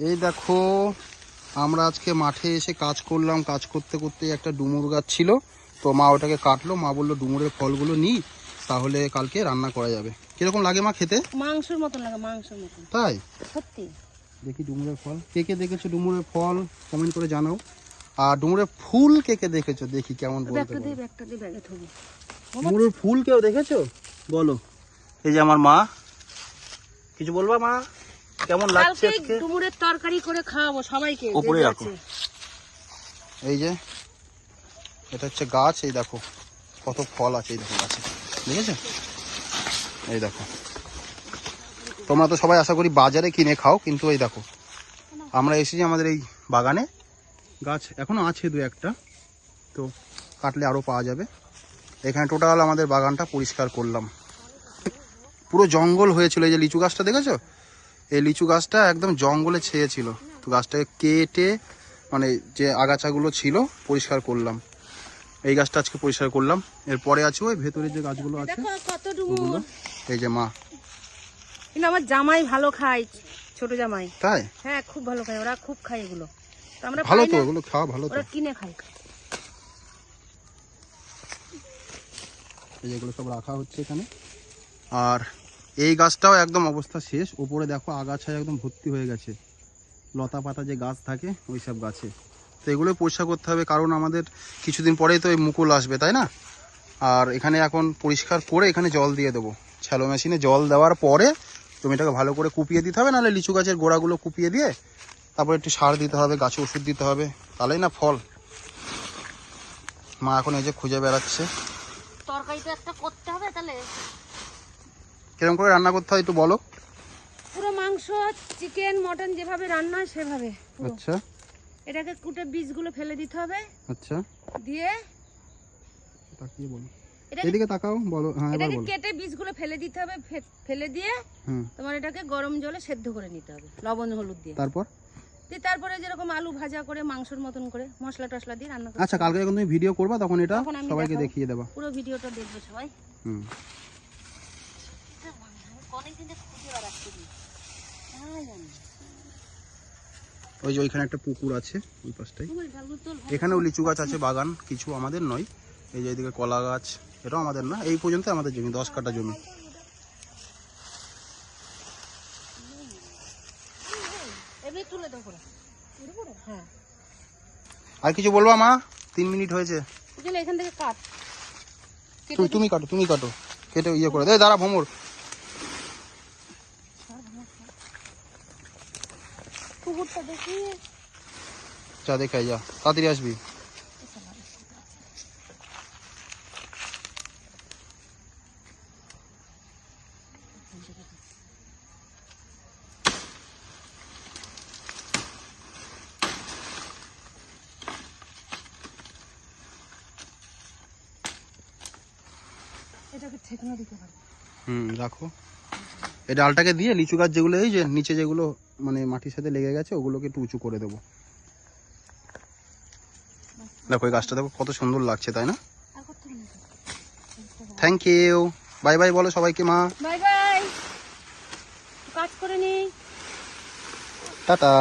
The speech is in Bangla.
এই দেখো আমরা আজকে মাঠে এসে কাজ করলাম, কাজ করতে করতে একটা ডুমুর গাছ ছিল, তো মা ওটাকে কাটলো। মা বললো ডুমুরের ফলগুলো নিই, তাহলে কালকে রান্না করা যাবে। কিরকম লাগে মা খেতে? মাংসের মতন লাগে, মাংসের মতন। তাই? সত্যি। দেখি ডুমুরের ফল, কে কে দেখেছো ডুমুরের ফল কমেন্ট করে জানাও। আর ডুমুরের ফুল কে কে দেখেছো দেখি কেমন বলতে পারো। ডুমুরের ফুল কেউ দেখেছো বলো। এই যে আমার মা, কিছু বলবা মা? কেমন লাগছে আজকে? ডুমুরের তরকারি করে খাওয়াবো সবাইকে। উপরে রাখো। এই যে এটা হচ্ছে গাছ, এই দেখো কত ফল আছে, এই দেখো গাছে, দেখেছো? এই দেখো, তোমরা তো সবাই আশা করি বাজারে কিনে খাও, কিন্তু এই দেখো আমরা এসেছি আমাদের এই বাগানে, গাছ এখনো আছে দু একটা, তো কাটলে আরো পাওয়া যাবে। এখানে টোটাল আমাদের বাগানটা পরিষ্কার করলাম, পুরো জঙ্গল হয়েছিল। এই যে লিচু গাছটা দেখেছো, এই লিচু গাছটা একদম জঙ্গলে ছেয়েছিল, তো গাছটাকে কেটে মানে যে আগাছাগুলো ছিল পরিষ্কার করলাম। এই গাছটা আজকে পরিষ্কার করলাম। এরপরে আছে ওই ভেতরে যে গাছগুলো আছে ওগুলো। এই যে মা, কিন্তু আমার জামাই ভালো খায়, ছোট জামাই। তাই? হ্যাঁ খুব ভালো খায়, ওরা খুব খায় এগুলো। তো আমরা ভালো তো, এগুলো খাওয়া ভালো তো, ওরা কিনে খায়। এই যেগুলো সব রাখা হচ্ছে এখানে। আর এই গাছটাও একদম অবস্থা শেষ, উপরে দেখো আগাছায় একদম ভর্তি হয়ে গেছে, লতা পাতা যে গাছ থাকে ওই সব গাছে। তো এগুলোই পরিষ্কার করতে হবে, কারণ আমাদের কিছুদিন পরেই তো এই মুকুল আসবে, তাই না? আর এখানে এখন পরিষ্কার করে এখানে জল দিয়ে দেবো, শ্যালো মেশিনে জল দেওয়ার পরে জমিটাকে ভালো করে কুপিয়ে দিতে হবে, নাহলে লিচু গাছের গোড়াগুলো কুপিয়ে দিয়ে তারপর একটু সার দিতে হবে, গাছে ওষুধ দিতে হবে, তাহলেই না ফল। মা এখন এই যে খুঁজে বেড়াচ্ছে। তরকারিটা একটা করতে হবে, তাহলে কিরকম করে রান্না করতে হয় একটু বলো। পুরো মাংস, চিকেন, মটন যেভাবে রান্না হয় সেভাবে। আচ্ছা, এটাকে কুটে বীজগুলো ফেলে দিতে হবে। আচ্ছা, দিয়ে তাকিয়ে বলো, এদিকে তাকাও, বলো। হ্যাঁ এবার এটাকে বলো। কেটে বীজগুলো ফেলে দিতে হবে, ফেলে দিয়ে তোমার এটাকে গরম জলে সেদ্ধ করে নিতে হবে লবণ হলুদ দিয়ে। তারপর তারপরে যেরকম আলু ভাজা করে মাংসের মতন করে মশলা টশলা দিয়ে রান্না করতে। আচ্ছা, কালকে যখন তুমি ভিডিও করবা তখন এটা সবাইকে দেখাবো, দেখিয়ে দেবা। পুরো ভিডিওটা দেখবে সবাই। ওই যে ওইখানে একটা পুকুর আছে ওই পাশটাই, এখানেও লিচু গাছ আছে, বাগান কিছু আমাদের নয়। এই যে এদিকে কলা গাছ, এটাও আমাদের না, এই পর্যন্ত আমাদের জমি 10 কাঠা জমি। আর কিছু বলবা মা? 3 মিনিট হয়েছে। এখান থেকে কাট, তুমি কাটো, তুমি কাটো, কেটে ইয়ে করে দে। দাঁড়া ভোমর, পুকুরটা দেখি, যা দেখাই যা, তাড়াতাড়ি আসবি। এটাকে ঠেকানো দিতে পারবে। রাখো। এই ডালটাকে দিয়ে লিচু গাছ যেগুলো এই যে নিচে যেগুলো মানে মাটির সাথে লেগে গেছে ওগুলোকে একটু উঁচু করে দেবো। দেখো এই গাছটা দেখো কত সুন্দর লাগছে, তাই না? থ্যাংক ইউ, বাই বাই বলো সবাইকে মা। বাই বাই, কাজ করে নি, টাটা।